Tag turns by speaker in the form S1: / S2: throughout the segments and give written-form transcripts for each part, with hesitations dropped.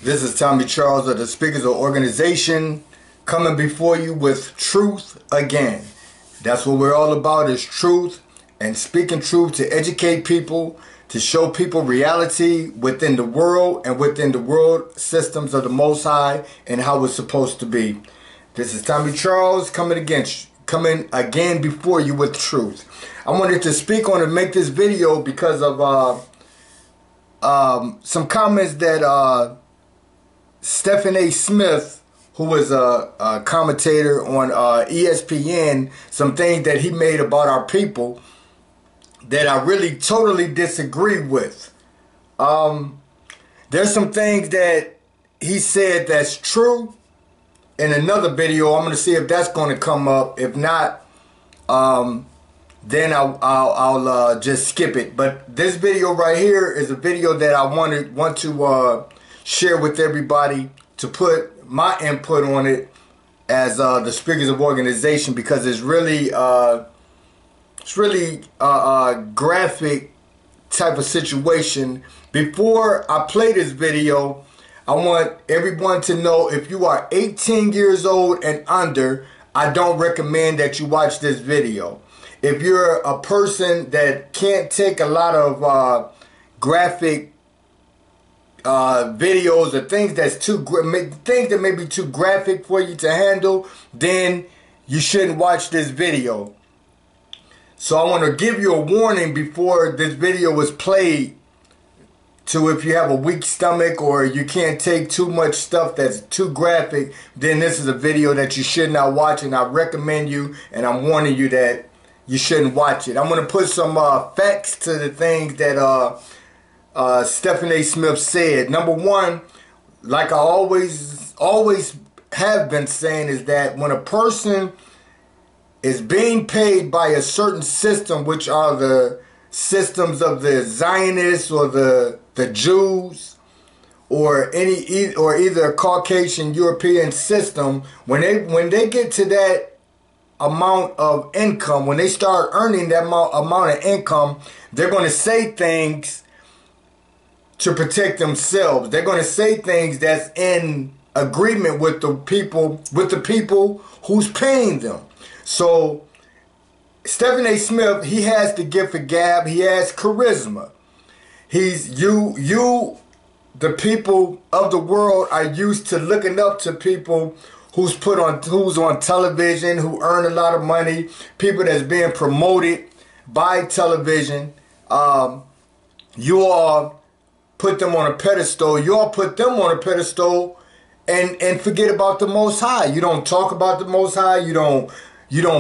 S1: This is Tommy Charles of the Speakers of Organization, coming before you with truth again. That's what we're all about, is truth and speaking truth to educate people, to show people reality within the world and within the world systems of the Most High and how it's supposed to be. This is Tommy Charles coming again before you with truth. I wanted to speak on and make this video because of some comments that Stephen A. Smith, who is a commentator on ESPN, some things that he made about our people that I really totally disagree with. There's some things that he said that's true. In another video, I'm going to see if that's going to come up. If not, then I'll just skip it. But this video right here is a video that I want to share with everybody, to put my input on it as the Speakers of Organization, because it's really a graphic type of situation. Before I play this video, I want everyone to know, if you are 18 years old and under, I don't recommend that you watch this video. If you're a person that can't take a lot of graphic videos or things that may be too graphic for you to handle, then you shouldn't watch this video. So I want to give you a warning before this video is played, to if you have a weak stomach or you can't take too much stuff that's too graphic, then this is a video that you should not watch, and I recommend you, and I'm warning you that you shouldn't watch it. I'm going to put some facts to the things that Stephen A. Smith said. Number one, like I always have been saying, is that when a person is being paid by a certain system, which are the systems of the Zionists or the Jews or either a Caucasian European system, when they get to that amount of income, when they start earning that amount of income, they're going to say things to protect themselves. They're going to say things that's in agreement with the people who's paying them. So Stephen A. Smith, he has the gift of gab. He has charisma. The people of the world are used to looking up to people who's on television, who earn a lot of money, people that's being promoted by television. You all put them on a pedestal. You all put them on a pedestal and forget about the Most High. You don't talk about the Most High. You don't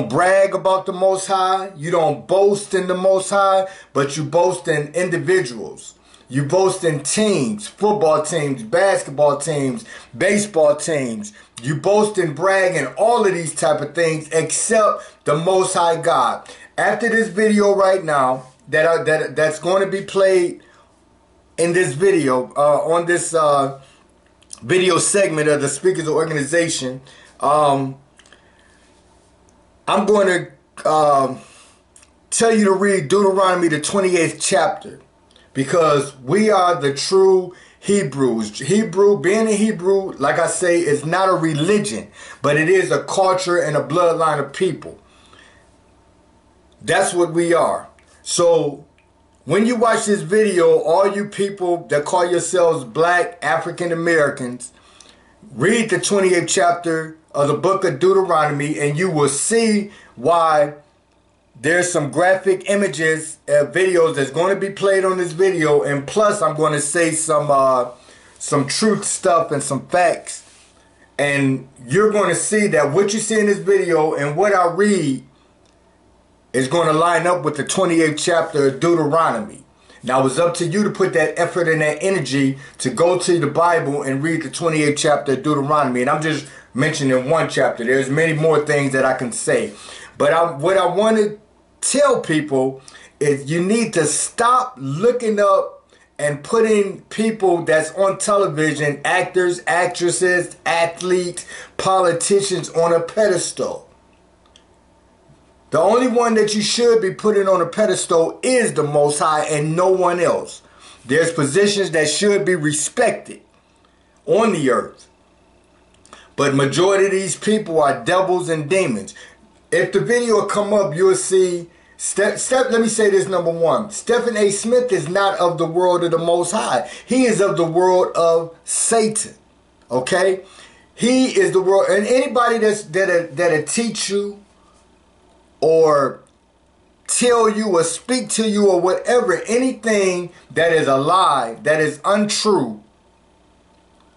S1: brag about the Most High. You don't boast in the Most High, but you boast in individuals. You boast in teams, football teams, basketball teams, baseball teams. You boast and brag in all of these type of things except the Most High God. After this video right now, that's going to be played in this video, on this video segment of the Speakers of Organization, I'm going to tell you to read Deuteronomy, the 28th chapter, because we are the true Hebrews. Being a Hebrew, like I say, is not a religion, but it is a culture and a bloodline of people. That's what we are. So when you watch this video, all you people that call yourselves black African Americans, read the 28th chapter of the book of Deuteronomy, and you will see why there's some graphic images, videos that's going to be played on this video, and plus I'm going to say some truth stuff and some facts, and you're going to see that what you see in this video and what I read is going to line up with the 28th chapter of Deuteronomy. Now, it's up to you to put that effort and that energy to go to the Bible and read the 28th chapter of Deuteronomy. And I'm just mentioning one chapter. There's many more things that I can say. But what I want to tell people is you need to stop looking up and putting people that's on television, actors, actresses, athletes, politicians, on a pedestal. The only one that you should be putting on a pedestal is the Most High and no one else. There's positions that should be respected. on the earth. But majority of these people are devils and demons. If the video come up, you'll see, let me say this, number one. Stephen A. Smith is not of the world of the Most High. He is of the world of Satan. Okay? He is the world, and anybody that'll teach you or tell you or speak to you or whatever, anything that is a lie, that is untrue,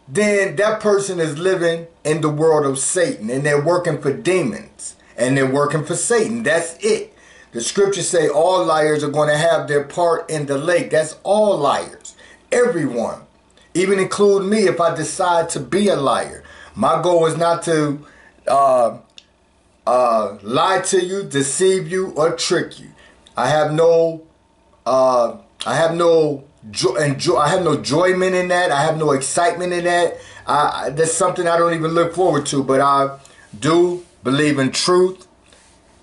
S1: then that person is living in the world of Satan, and they're working for demons, and they're working for Satan. That's it. The scriptures say all liars are going to have their part in the lake. That's all liars. Everyone. Even include me if I decide to be a liar. My goal is not to lie to you, deceive you, or trick you. I have no enjoyment in that. I have no excitement in that. That's something I don't even look forward to. But I do believe in truth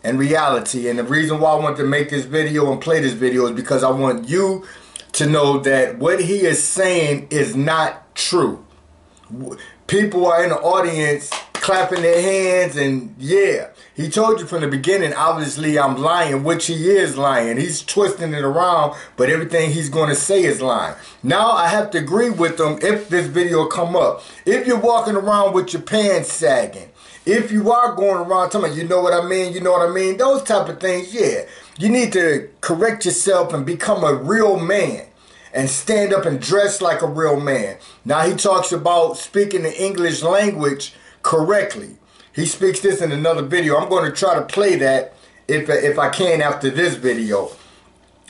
S1: and reality. And the reason why I want to make this video and play this video is because I want you to know that what he is saying is not true. People are in the audience clapping their hands, and yeah, he told you from the beginning, obviously I'm lying, which he is lying. He's twisting it around, but everything he's going to say is lying. Now I have to agree with him if this video come up. If you're walking around with your pants sagging, if you are going around talking about, you know what I mean, you know what I mean, those type of things, yeah, you need to correct yourself and become a real man and stand up and dress like a real man. Now he talks about speaking the English language correctly. He speaks this in another video. I'm going to try to play that if I can after this video.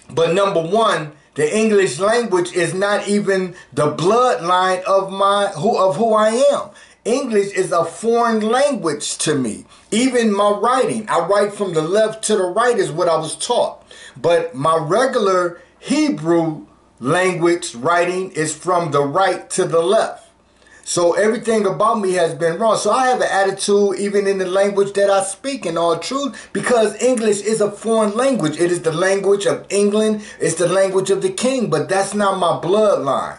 S1: But number one, the English language is not even the bloodline of who I am. English is a foreign language to me. Even my writing, I write from the left to the right is what I was taught. But my regular Hebrew language writing is from the right to the left. So everything about me has been wrong. So I have an attitude even in the language that I speak in all truth, because English is a foreign language. It is the language of England. It's the language of the king, but that's not my bloodline.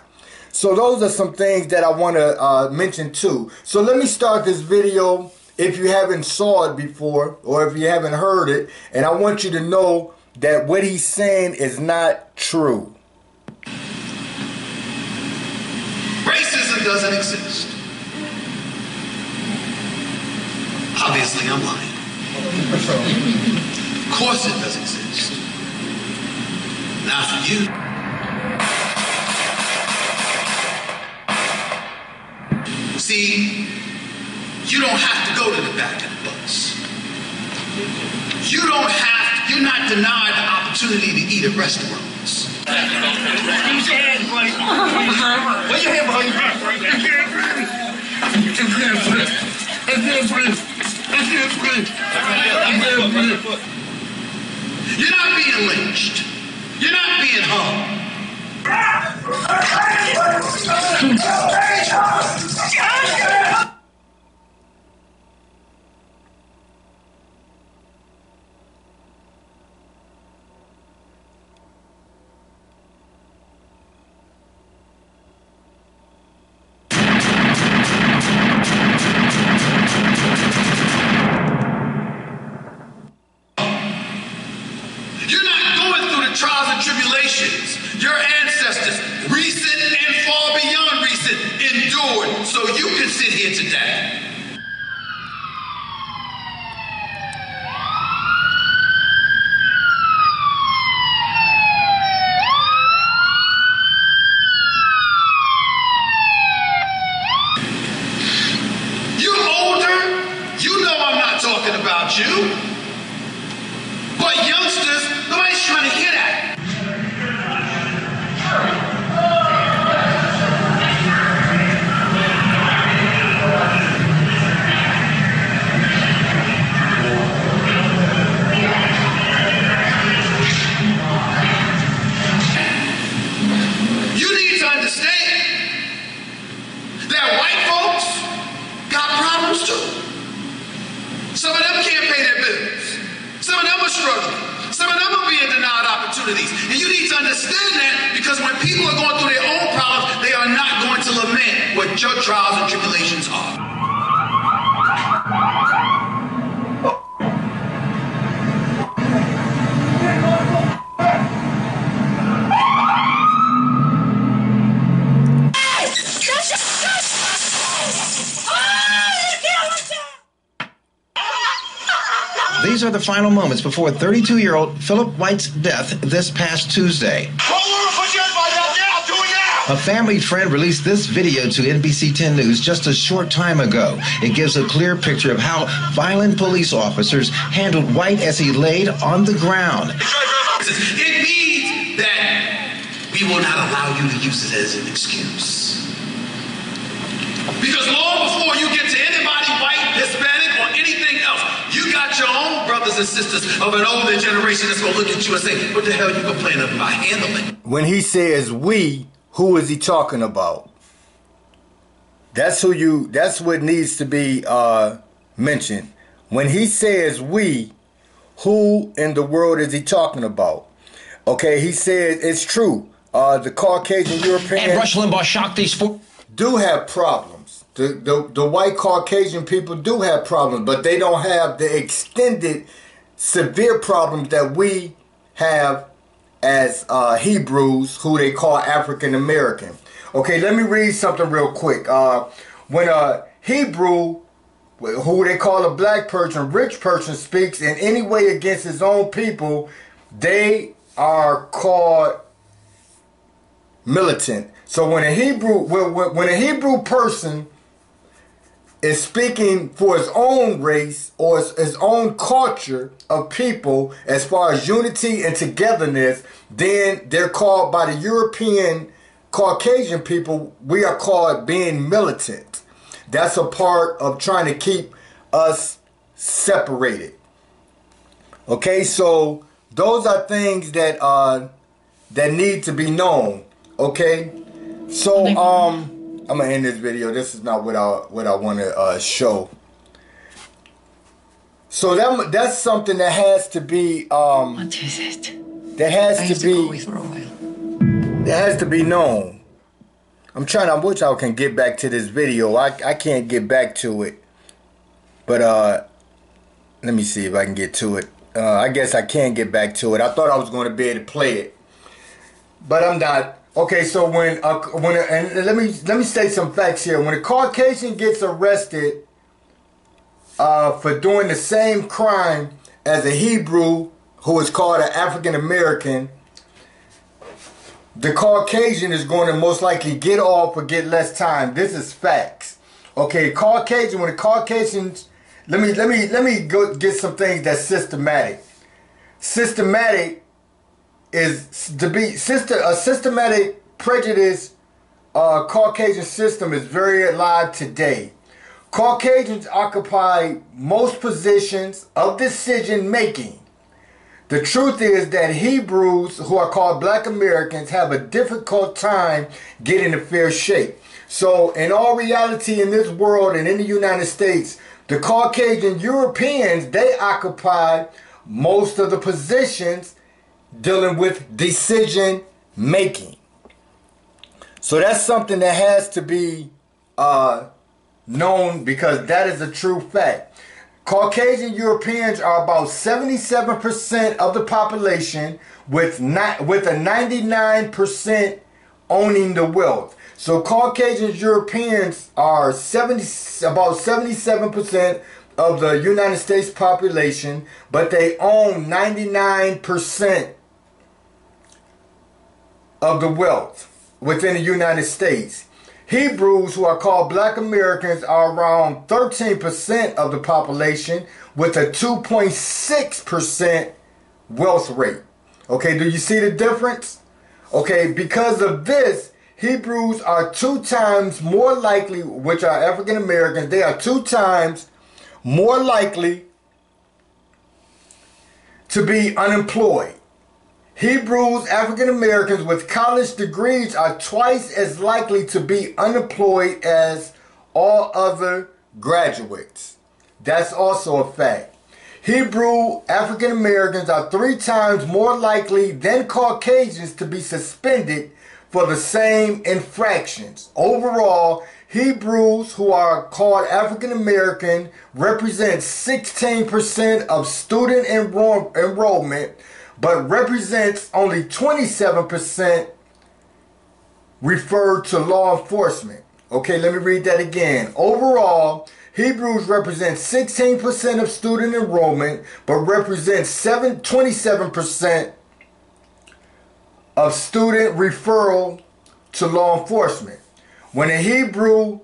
S1: So those are some things that I want to mention too. So let me start this video if you haven't saw it before or if you haven't heard it. And I want you to know that what he's saying is not true.
S2: Racism doesn't exist. Obviously, I'm lying. Of course it does exist. Not for you. See, you don't have to go to the back of the bus. You're not denied the opportunity to eat at restaurants. Where your hand, buddy? You're not being lynched. You're not being hung. Trials and tribulations your ancestors, recent and far beyond recent, endured so you can sit here today. You're older, you know I'm not talking about you. But youngsters, nobody's trying to hear that. You need to understand that white folks got problems too. Some of them can't pay their bills. Some of them are struggling. Some of them are being denied opportunities. And you need to understand that, because when people are going through their own problems, they are not going to lament what what your trials and tribulations are.
S3: These are the final moments before 32-year-old Philip White's death this past Tuesday. A family friend released this video to NBC 10 News just a short time ago. It gives a clear picture of how violent police officers handled White as he laid on the ground.
S2: It means that we will not allow you to use it as an excuse. Because long before you get to anybody white, Hispanic, or anything else, you got your own brothers and sisters of an older generation that's going to look at you and say, what the hell you complaining about? Handle it.
S1: When he says we, who is he talking about? That's what needs to be mentioned. When he says we, who in the world is he talking about? Okay, he said it's true. The Caucasian European
S3: and Rush Limbaugh shocked these four
S1: do have problems. The white Caucasian people do have problems, but they don't have the extended severe problems that we have as Hebrews, who they call African American. Okay, let me read something real quick. When a Hebrew, who they call a black person, rich person, speaks in any way against his own people, they are called militant. So when a Hebrew person is speaking for his own race or his own culture of people as far as unity and togetherness, then they're called by the European Caucasian people, we are called being militant. That's a part of trying to keep us separated. Okay, so those are things that that need to be known. Okay, so I'm gonna end this video. This is not what I want to show. So that's something that has to be
S4: what is it?
S1: That has to be that has to be known. I wish I can get back to this video. I can't get back to it. But let me see if I can get to it. I guess I can get back to it. I thought I was going to be able to play it, but I'm not. Okay, so and let me say some facts here. When a Caucasian gets arrested for doing the same crime as a Hebrew who is called an African American, the Caucasian is going to most likely get off or get less time. This is facts. Okay, Caucasian. When the Caucasians, let me go get some things that's systematic. Systematic is to be a systematic prejudice. Caucasian system is very alive today. Caucasians occupy most positions of decision making. The truth is that Hebrews, who are called Black Americans, have a difficult time getting a fair shake. So in all reality, in this world and in the United States, the Caucasian Europeans, they occupy most of the positions dealing with decision making. So that's something that has to be known, because that is a true fact. Caucasian Europeans are about 77% of the population, with a 99% owning the wealth. So Caucasian Europeans are about 77% of the United States population, but they own 99% of the wealth within the United States. Hebrews, who are called Black Americans, are around 13% of the population with a 2.6% wealth rate. Okay, do you see the difference? Okay, because of this, Hebrews are 2 times more likely, which are African Americans, they are 2 times more likely to be unemployed. Hebrews, African Americans with college degrees, are twice as likely to be unemployed as all other graduates. That's also a fact. Hebrew African Americans are 3 times more likely than Caucasians to be suspended for the same infractions. Overall, Hebrews, who are called African American, represent 16% of student enrollment, but represents only 27% referred to law enforcement. Okay, let me read that again. Overall, Hebrews represents 16% of student enrollment, but represents 27% of student referral to law enforcement. When a Hebrew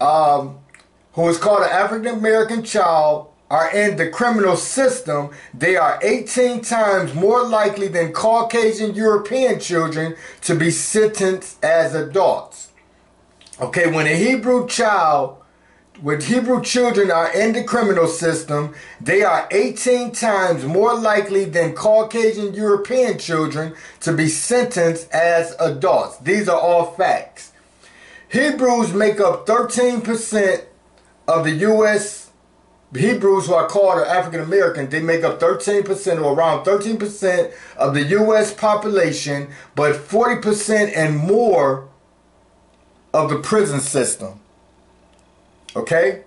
S1: who is called an African American child are in the criminal system, they are 18 times more likely than Caucasian European children to be sentenced as adults. Okay, when Hebrew children are in the criminal system, they are 18 times more likely than Caucasian European children to be sentenced as adults. These are all facts. Hebrews make up 13% of the U.S. Hebrews, who are called African American, they make up 13% or around 13% of the U.S. population, but 40% and more of the prison system. Okay?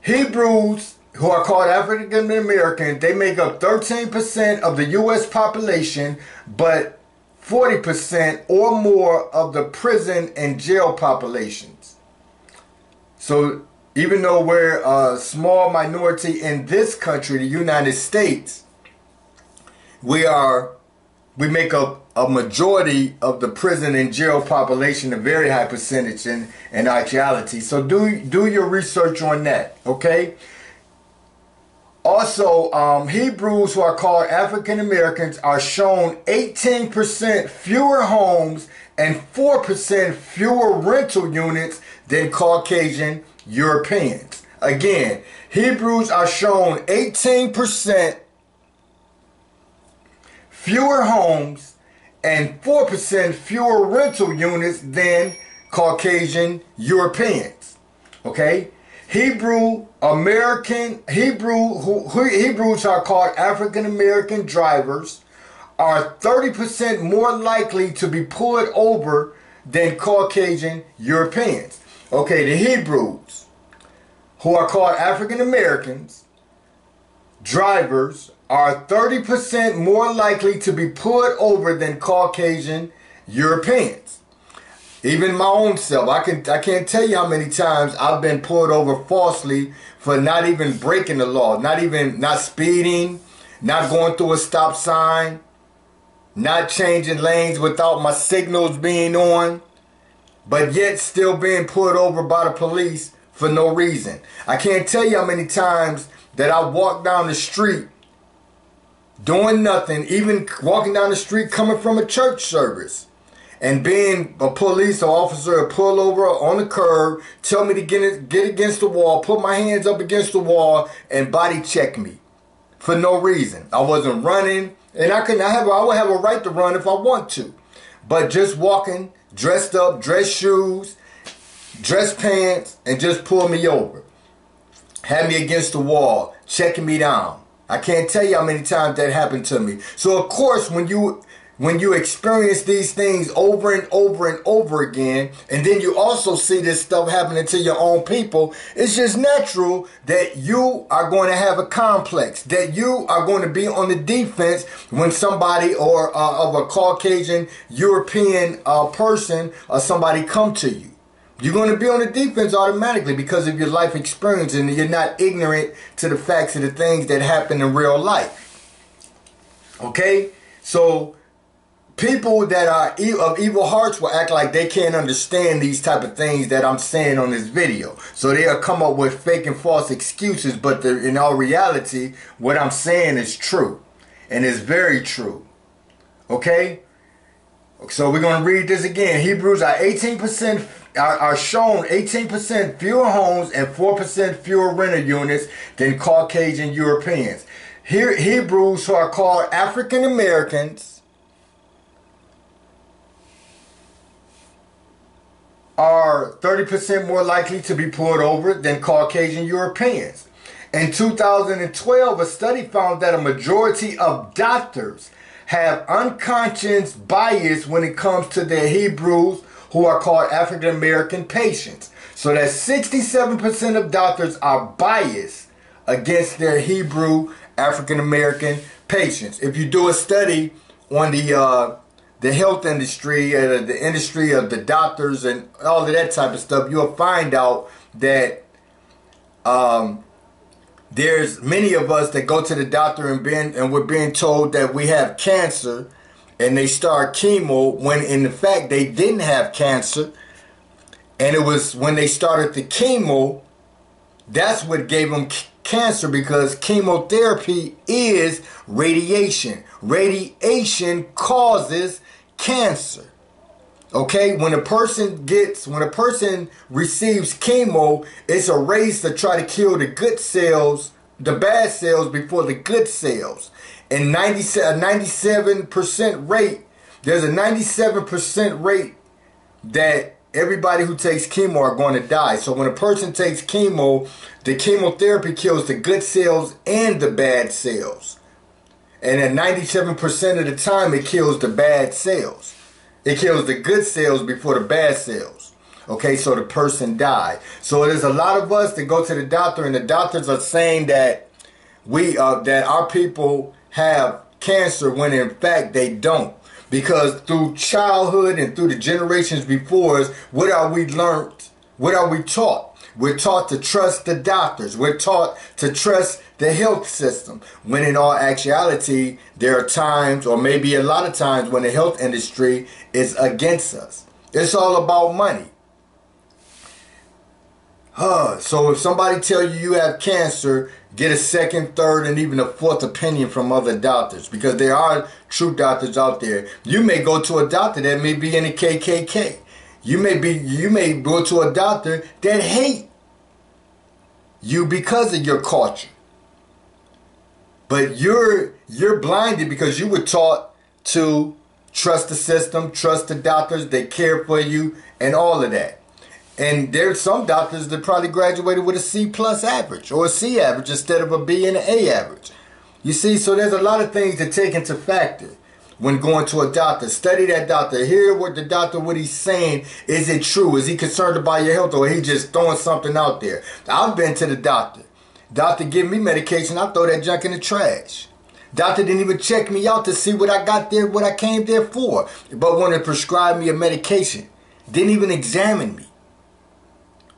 S1: Hebrews, who are called African American, they make up 13% of the U.S. population, but 40% or more of the prison and jail populations. So even though we're a small minority in this country, the United States, we make up a majority of the prison and jail population, a very high percentage in actuality. So do your research on that, okay? Also, Hebrews, who are called African Americans, are shown 18% fewer homes and 4% fewer rental units than Caucasian Europeans. Again, Hebrews are shown 18% fewer homes and 4% fewer rental units than Caucasian Europeans. Okay? Hebrews are called African American drivers are 30% more likely to be pulled over than Caucasian Europeans. Okay, the Hebrews, who are called African Americans drivers, are 30% more likely to be pulled over than Caucasian Europeans. Even my own self, I can't tell you how many times I've been pulled over falsely for not even breaking the law, not speeding, not going through a stop sign, not changing lanes without my signals being on, but yet still being pulled over by the police for no reason. I can't tell you how many times that I walked down the street doing nothing, even walking down the street coming from a church service, and being a police officer pull over on the curb, tell me to get against the wall, put my hands up against the wall, and body check me for no reason. I wasn't running, and I would have a right to run if I want to, but just walking, dressed up, dress shoes, dress pants, and just pull me over, had me against the wall, checking me down. I can't tell you how many times that happened to me. So of course, when you experience these things over and over and over again, and then you also see this stuff happening to your own people, it's just natural that you are going to have a complex, that you are going to be on the defense when somebody of a Caucasian European person or somebody come to you. You're going to be on the defense automatically because of your life experience, and you're not ignorant to the facts of the things that happen in real life. Okay? So people that are of evil hearts will act like they can't understand these type of things that I'm saying on this video. So they'll come up with fake and false excuses, but in all reality, what I'm saying is true. And it's very true. Okay? So we're going to read this again. Hebrews are shown 18% fewer homes and 4% fewer rental units than Caucasian Europeans. Hebrews, who are called African Americans, are 30% more likely to be pulled over than Caucasian Europeans. In 2012, a study found that a majority of doctors have unconscious bias when it comes to their Hebrews, who are called African American patients. So that 67% of doctors are biased against their Hebrew African American patients. If you do a study on the health industry, the industry of the doctors and all of that type of stuff, you'll find out that there's many of us that go to the doctor and we're being told that we have cancer, and they start chemo when in fact they didn't have cancer. And it was when they started the chemo, that's what gave them cancer, because chemotherapy is radiation. Radiation causes cancer. Okay, when a person receives chemo, it's a race to try to kill the good cells, the bad cells, before the good cells. And 97% rate, there's a 97% rate that everybody who takes chemo are going to die. So when a person takes chemo, the chemotherapy kills the good cells and the bad cells. And at 97% of the time, it kills the bad cells. It kills the good cells before the bad cells. Okay, so the person died. So there's a lot of us that go to the doctor, and the doctors are saying that that our people have cancer when in fact they don't. Because through childhood and through the generations before us, what are we learned? What are we taught? We're taught to trust the doctors. We're taught to trust the health system. When in all actuality, there are times, or maybe a lot of times, when the health industry is against us. It's all about money. So if somebody tell you you have cancer, get a second, third, and even a fourth opinion from other doctors, because there are true doctors out there. You may go to a doctor that may be in the KKK. You may go to a doctor that hate you because of your culture. But you're blinded because you were taught to trust the system, trust the doctors, they care for you, and all of that. And there's some doctors that probably graduated with a C+ average or a C average instead of a B and an A average. You see, so there's a lot of things to take into factor when going to a doctor. Study that doctor. Hear what the doctor, what he's saying. Is it true? Is he concerned about your health, or he just throwing something out there? I've been to the doctor. Doctor give me medication. I throw that junk in the trash. Doctor didn't even check me out to see what I got there, what I came there for, but wanted to prescribe me a medication. Didn't even examine me.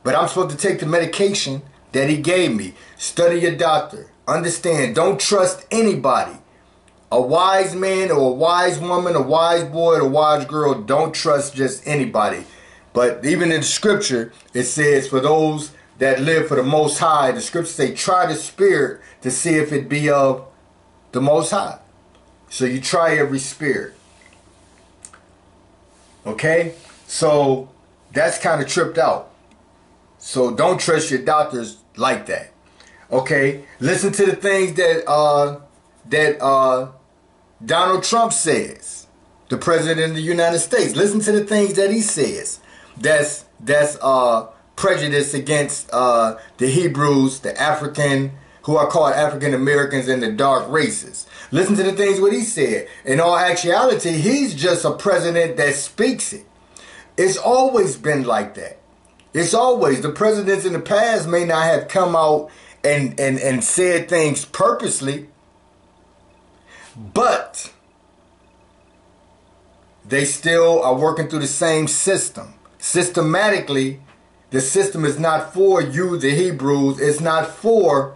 S1: But I'm supposed to take the medication that he gave me. Study your doctor. Understand, don't trust anybody. A wise man or a wise woman, a wise boy or a wise girl, don't trust just anybody. But even in the scripture, it says for those that live for the Most High, the scripture say, try the spirit to see if it be of the Most High. So you try every spirit. Okay? So that's kind of tripped out. So don't trust your doctors like that. Okay? Listen to the things that Donald Trump says, the president of the United States. Listen to the things that he says. That's prejudice against the Hebrews, the African, who are called African Americans, and the dark races. Listen to the things what he said. In all actuality, he's just a president that speaks it. It's always been like that. It's always, the presidents in the past may not have come out and said things purposely, but they still are working through the same system. Systematically, the system is not for you, the Hebrews. It's not for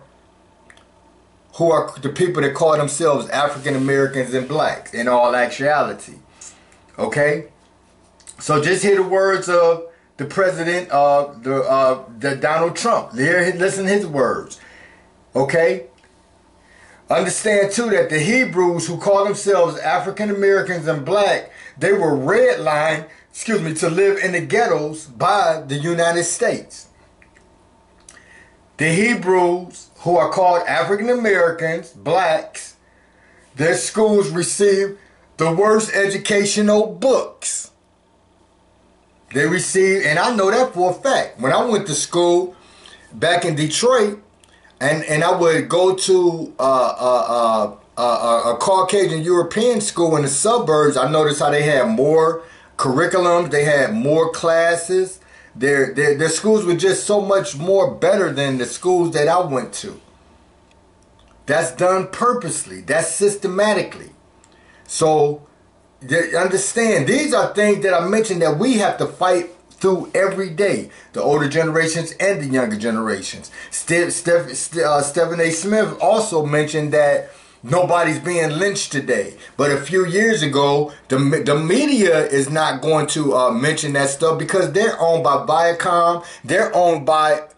S1: who are the people that call themselves African Americans and blacks in all actuality. Okay? So just hear the words of the president, the Donald Trump. Listen to his words. Okay? Understand too that the Hebrews who call themselves African Americans and black, they were redlined, to live in the ghettos by the United States. The Hebrews who are called African Americans, blacks, their schools receive the worst educational books. They receive, and I know that for a fact. When I went to school back in Detroit, and I would go to a Caucasian European school in the suburbs, I noticed how they had more curriculums, they had more classes, Their schools were just so much more better than the schools that I went to. That's done purposely. That's systematically. So understand, these are things that I mentioned that we have to fight through every day. The older generations and the younger generations. Stephen A. Smith also mentioned that nobody's being lynched today. But a few years ago, the media is not going to mention that stuff because they're owned by Viacom. They're owned by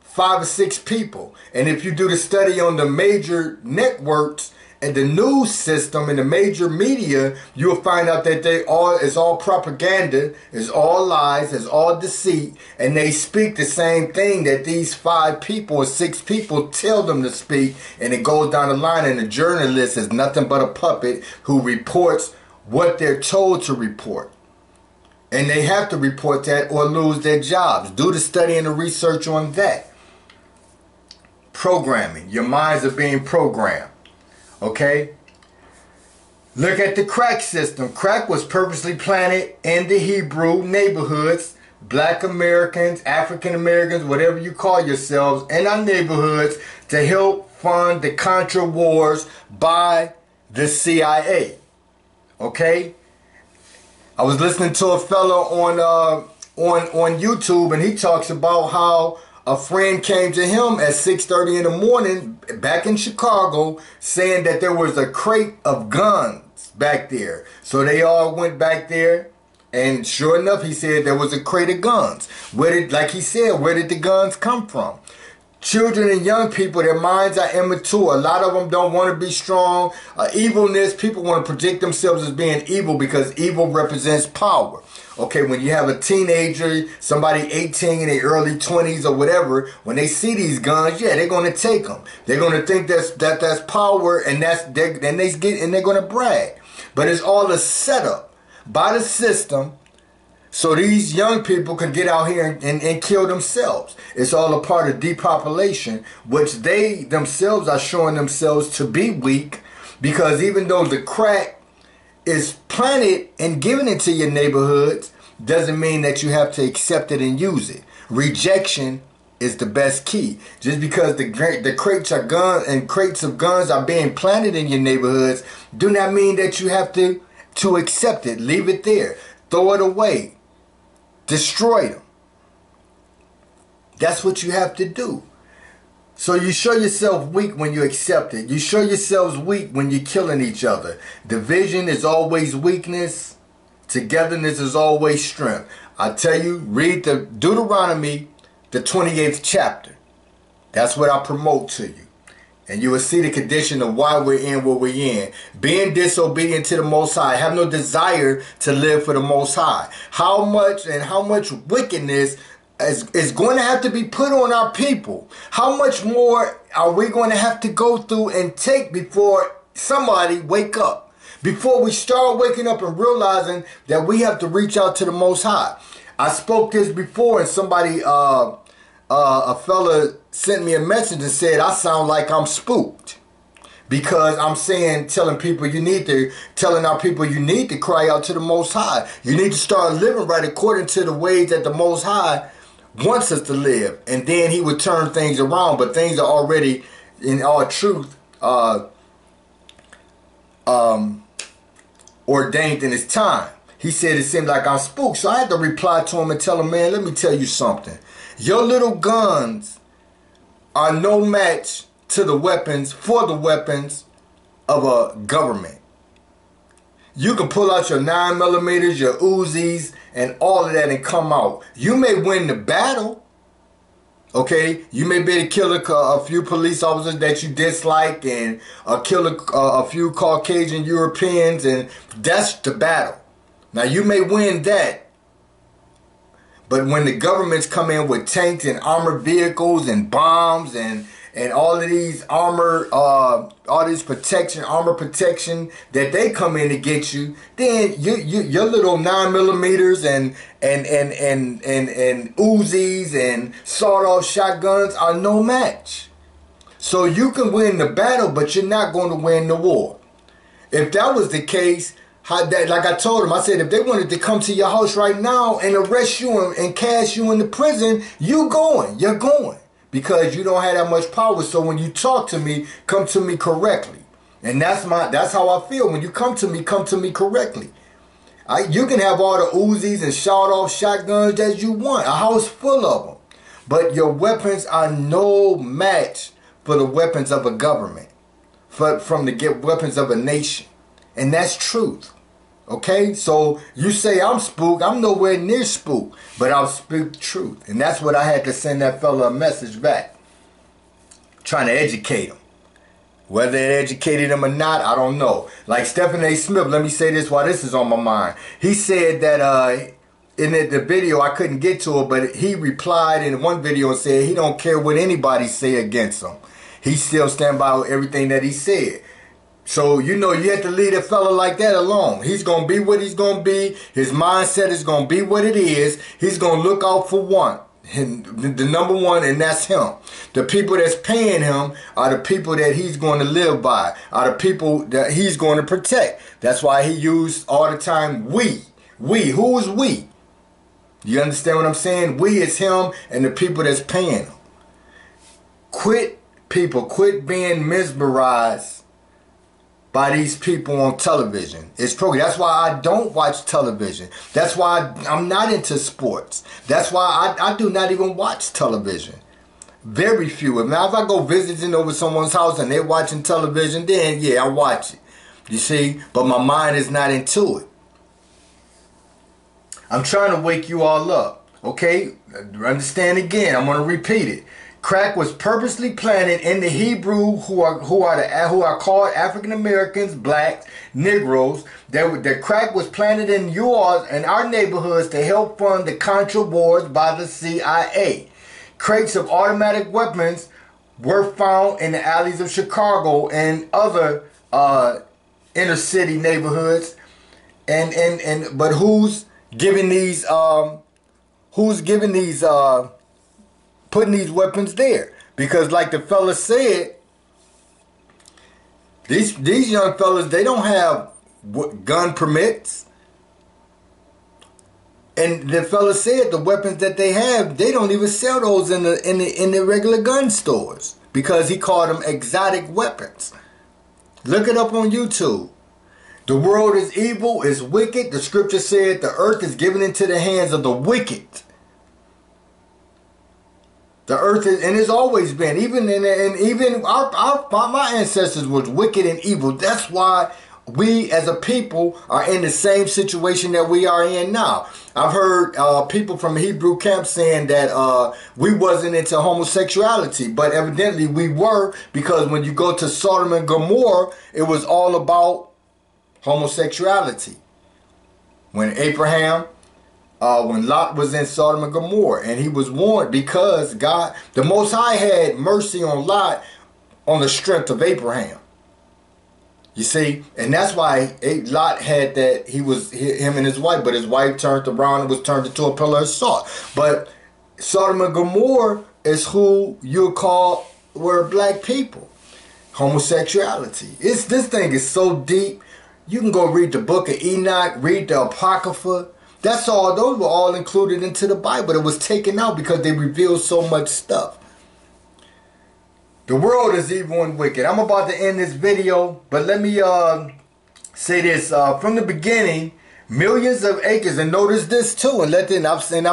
S1: 5 or 6 people. And if you do the study on the major networks and the news system and the major media, you'll find out that it's all propaganda, it's all lies, it's all deceit, and they speak the same thing that these 5 people or 6 people tell them to speak, and it goes down the line, and the journalist is nothing but a puppet who reports what they're told to report. And they have to report that or lose their jobs. Do the study and the research on that. Programming. Your minds are being programmed. Okay? Look at the crack system. Crack was purposely planted in the Hebrew neighborhoods. Black Americans, African Americans, whatever you call yourselves, in our neighborhoods to help fund the Contra wars by the CIA. Okay? I was listening to a fellow on YouTube, and he talks about how a friend came to him at 6:30 in the morning back in Chicago saying that there was a crate of guns back there. So they all went back there, and sure enough, he said there was a crate of guns. Like he said, where did the guns come from? Children and young people, their minds are immature. A lot of them don't want to be strong. Evilness, people want to project themselves as being evil because evil represents power. Okay, when you have a teenager, somebody 18 in their early 20s or whatever, when they see these guns, yeah, they're going to take them. They're going to think that's power, and they're going to brag. But it's all a setup by the system so these young people can get out here and kill themselves. It's all a part of depopulation, which they themselves are showing themselves to be weak, because even though the crack is planted and given into your neighborhoods, doesn't mean that you have to accept it and use it. Rejection is the best key. Just because the crates of guns are being planted in your neighborhoods, do not mean that you have to accept it. Leave it there. Throw it away. Destroy them. That's what you have to do. So you show yourself weak when you accept it. You show yourselves weak when you're killing each other. Division is always weakness. Togetherness is always strength. I tell you, read the Deuteronomy, the 28th chapter. That's what I promote to you. And you will see the condition of why we're in what we're in. Being disobedient to the Most High. Have no desire to live for the Most High. How much wickedness is going to have to be put on our people? How much more are we going to have to go through and take before somebody wake up? Before we start waking up and realizing that we have to reach out to the Most High. I spoke this before, and somebody, a fella sent me a message and said, I sound like I'm spooked. Because I'm telling our people you need to cry out to the Most High. You need to start living right according to the ways that the Most High wants us to live, and then he would turn things around. But things are already, in all truth, ordained in his time. He said it seemed like I'm spooked, so I had to reply to him and tell him, man, let me tell you something. Your little guns are no match to the weapons of a government. You can pull out your 9mm, your Uzis, and all of that and come out. You may win the battle. Okay? You may be able to kill a few police officers that you dislike and kill a few Caucasian Europeans, and that's the battle. Now, you may win that. But when the governments come in with tanks and armored vehicles and bombs and all of these armor protection that they come in to get you, then your little 9mm and Uzis and sawed-off shotguns are no match. So you can win the battle, but you're not going to win the war. If that was the case, How that, like I told him, I said, if they wanted to come to your house right now and arrest you and cast you into prison, you're going. Because you don't have that much power. So when you talk to me, come to me correctly. And that's how I feel. When you come to me correctly. You can have all the Uzis and shot-off shotguns that you want. A house full of them. But your weapons are no match for the weapons of a government. From the weapons of a nation. And that's truth. Okay? So you say I'm spooked. I'm nowhere near spooked. But I'll speak truth. And that's what I had to send that fella a message back. Trying to educate him. Whether it educated him or not, I don't know. Like Stephen A. Smith, let me say this while this is on my mind. He said that in the video, I couldn't get to it, but he replied in one video and said he don't care what anybody say against him. He still stand by everything that he said. So, you have to leave a fella like that alone. He's going to be what he's going to be. His mindset is going to be what it is. He's going to look out for one. The number one, and that's him. The people that's paying him are the people that he's going to live by, are the people that he's going to protect. That's why he used all the time we. Who is we? You understand what I'm saying? We is him and the people that's paying him. Quit being mesmerized by these people on television. That's why I don't watch television. That's why I'm not into sports. That's why I do not even watch television. Very few. Now, if I go visiting over someone's house and they're watching television, then yeah, I watch it. You see? But my mind is not into it. I'm trying to wake you all up. Okay? Understand again. I'm going to repeat it. Crack was purposely planted in the Hebrew who are called African Americans, blacks, Negroes. That crack was planted in yours and our neighborhoods to help fund the Contra wars by the CIA. Crates of automatic weapons were found in the alleys of Chicago and other inner city neighborhoods. But who's giving these? Putting these weapons there? Because like the fella said, these young fellas, they don't have gun permits. And the fella said the weapons that they have, they don't even sell those in the regular gun stores, because he called them exotic weapons. Look it up on YouTube. The world is evil, is wicked. The scripture said the earth is given into the hands of the wicked. The earth is, and it's always been, even my ancestors was wicked and evil. That's why we as a people are in the same situation that we are in now. I've heard people from Hebrew camp saying that we wasn't into homosexuality, but evidently we were, because when you go to Sodom and Gomorrah, it was all about homosexuality. When Lot was in Sodom and Gomorrah, and he was warned, because God, the Most High, had mercy on Lot on the strength of Abraham. You see, and that's why Lot had that, him and his wife, but his wife turned around and was turned into a pillar of salt. But Sodom and Gomorrah is who you call were black people. Homosexuality. This thing is so deep. You can go read the book of Enoch, read the Apocrypha. That's all. Those were all included into the Bible. It was taken out because they revealed so much stuff. The world is evil and wicked. I'm about to end this video, but let me say this. From the beginning, millions of acres, and notice this too, and I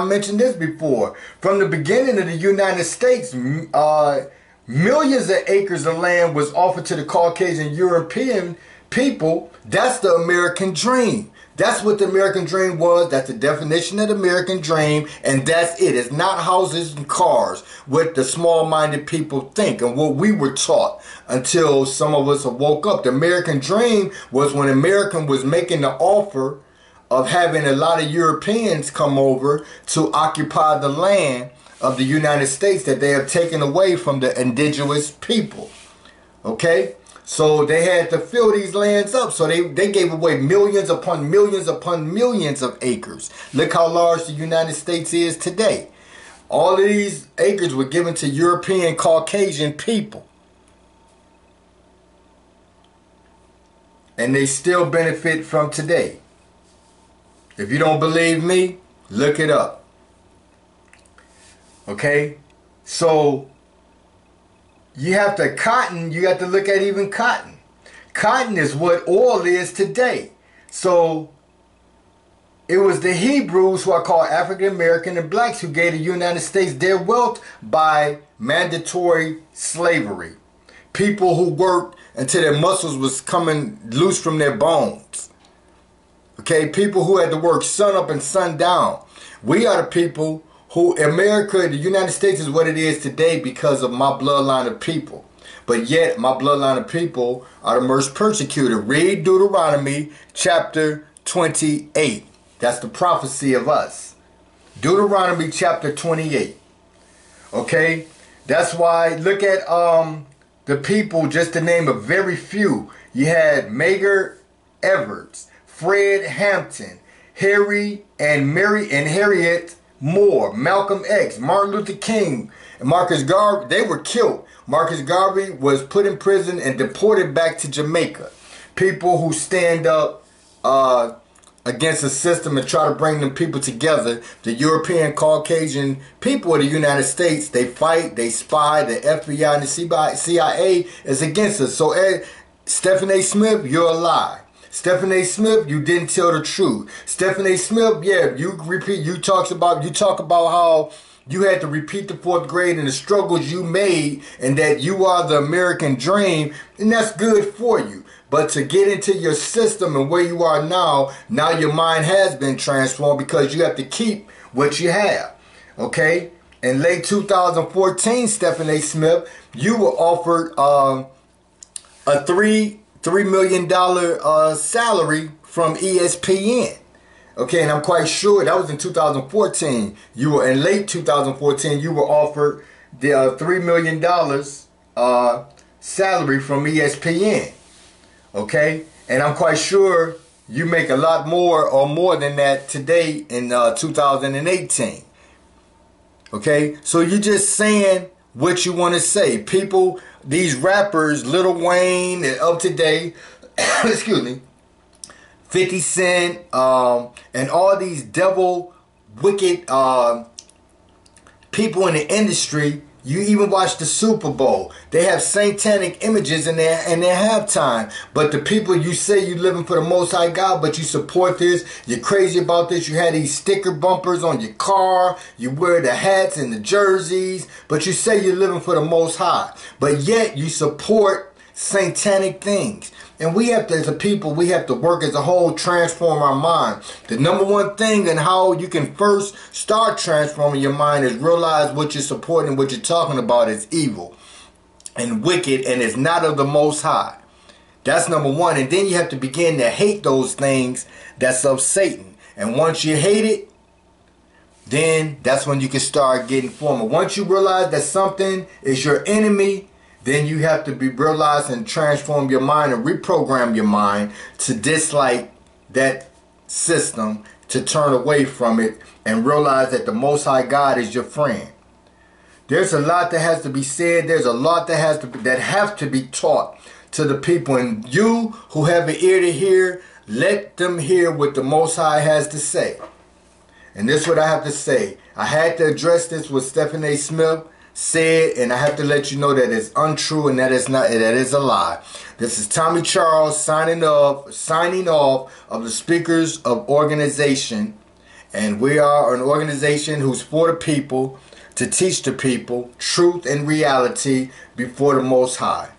S1: mentioned this before. From the beginning of the United States, millions of acres of land was offered to the Caucasian European people. That's the American dream. That's what the American dream was. That's the definition of the American dream. And that's it. It's not houses and cars, what the small-minded people think and what we were taught until some of us woke up. The American dream was when America was making the offer of having a lot of Europeans come over to occupy the land of the United States that they have taken away from the indigenous people. Okay? So they had to fill these lands up. So they gave away millions upon millions upon millions of acres. Look how large the United States is today. All of these acres were given to European Caucasian people. and they still benefit from today. If you don't believe me, look it up. Okay? So you have to look at even cotton. Cotton is what oil is today. So it was the Hebrews, who are called African American and blacks, who gave the United States their wealth by mandatory slavery. People who worked until their muscles was coming loose from their bones. Okay, people who had to work sun up and sun down. We are the people who, America, the United States is what it is today because of my bloodline of people. But yet, my bloodline of people are the most persecuted. Read Deuteronomy chapter 28. That's the prophecy of us. Deuteronomy chapter 28. Okay? That's why, look at the people, just to name a very few. You had Medgar Evers, Fred Hampton, Harry and Mary and Harriet Moore, Malcolm X, Martin Luther King, and Marcus Garvey. They were killed. Marcus Garvey was put in prison and deported back to Jamaica. People who stand up against the system and try to bring them people together. The European Caucasian people of the United States, they fight, they spy. The FBI and the CIA is against us. So Stephen A. Smith, you're a lie. Stephen A. Smith, you didn't tell the truth. Stephen A. Smith, yeah, you talk about how you had to repeat the 4th grade and the struggles you made, and that you are the American dream, and that's good for you. But to get into your system and where you are now your mind has been transformed, because you have to keep what you have. Okay? In late 2014, Stephen A. Smith, you were offered a $3 million salary from ESPN. Okay, and I'm quite sure that was in 2014. You were in late 2014. You were offered the $3 million salary from ESPN. Okay, and I'm quite sure you make a lot more or more than that today in 2018. Okay, so you're just saying what you want to say. People, these rappers, Lil Wayne and Up to Date, excuse me, 50 Cent, and all these devil, wicked people in the industry. You even watch the Super Bowl. They have satanic images in their halftime. But the people, you say you living for the Most High God, but you support this. You're crazy about this. You had these sticker bumpers on your car. You wear the hats and the jerseys. But you say you're living for the Most High. But yet you support satanic things. And we have to, as a people, we have to work as a whole, transform our mind. The number one thing and how you can first start transforming your mind is realize what you're supporting, what you're talking about is evil and wicked, and it's not of the Most High. That's number one. And then you have to begin to hate those things that's of Satan. And once you hate it, then that's when you can start getting formed. Once you realize that something is your enemy, then you have to be realized and transform your mind and reprogram your mind to dislike that system, to turn away from it and realize that the Most High God is your friend. There's a lot that has to be said. There's a lot that have to be taught to the people. And you who have an ear to hear, let them hear what the Most High has to say. And this is what I have to say. I had to address this with Stephen A. Smith said, and I have to let you know that it's untrue and that is a lie. This is Tommy Charles signing off of the Speakers of Organization, and we are an organization who's for the people, to teach the people truth and reality before the Most High.